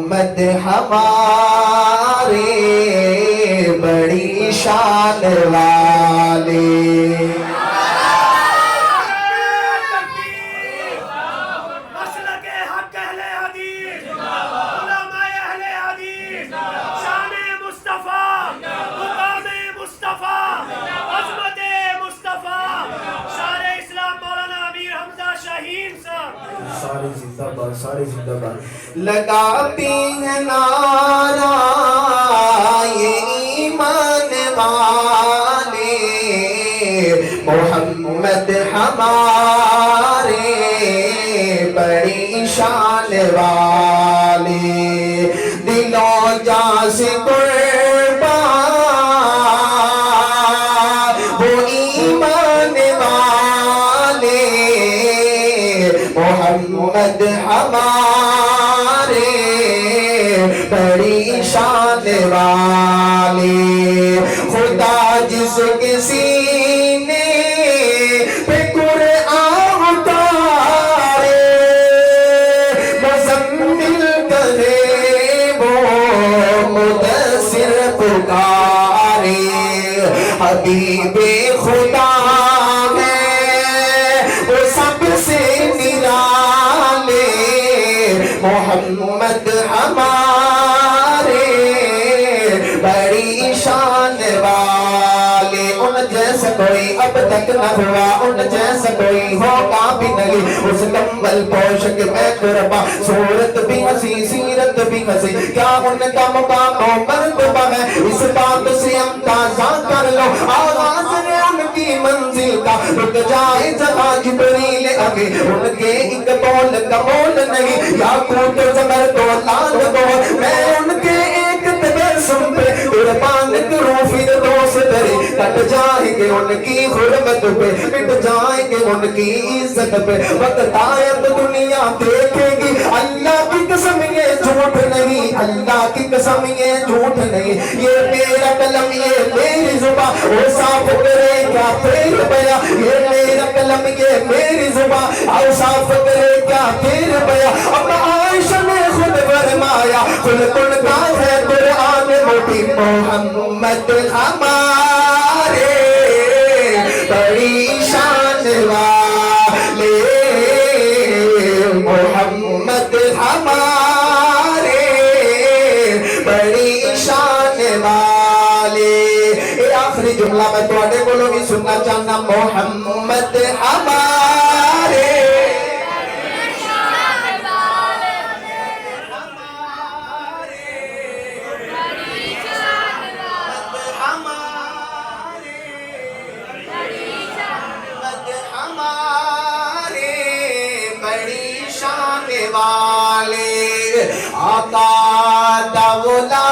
محمد ہمارے بڑی شان والے سارے زندہ باد لگاتی ہیں نعرہ یہ ایمان والے محمد ہمارے بڑی شان والے دلوں جاں سے قربان وہ ایمان والے محمد ہمارے بڑی شان والے خدا جس کے سینے پہ قرآن اتارے مزمل کرے وہ مدثر پکارے حبیب خدا ہے وہ سب سے نرالے محمد ہمارے بڑی شان والے ان جیسا کوئی اب تک نہ ہوا ان جیسا کوئی ہوگا بھی نہیں اس کمبل پوشک میں قربا صورت بھی ہنسی سیرت بھی ہنسی کیا ان کا مقام و مرتبہ ہے اس بات سے اندازہ کر لو آواز نے ان کی منزل کا رک جائے جہاں جبریل ابھی ان کے ایک بول کا بول نہیں یا کوٹ زمر تو لال بول میں ان کے ایک تبسم پہ قربان کروں پھر دوست تری کٹ جائیں گے ان کی غربت پہ مٹ جائیں گے ان کی عزت پہ وقت آئے تو دنیا دیکھے گی اللہ کی قسم یہ جھوٹ نہیں اللہ کی قسم یہ جھوٹ نہیں یہ میرا قلم یہ میری زبان وہ صاف کرے کیا تیر بیا یہ میرا قلم یہ میری زبان اور صاف کرے کیا تیر بیا اب عائشہ نے خود فرمایا خلق کا ہے قرآن مبین محمد ہمارے بڑی شان والے محمد ہمارے بڑی شان والے آخری جملہ میں تواڈے کولوں بھی سننا چاہنا محمد ہمارے والے آقا دولہ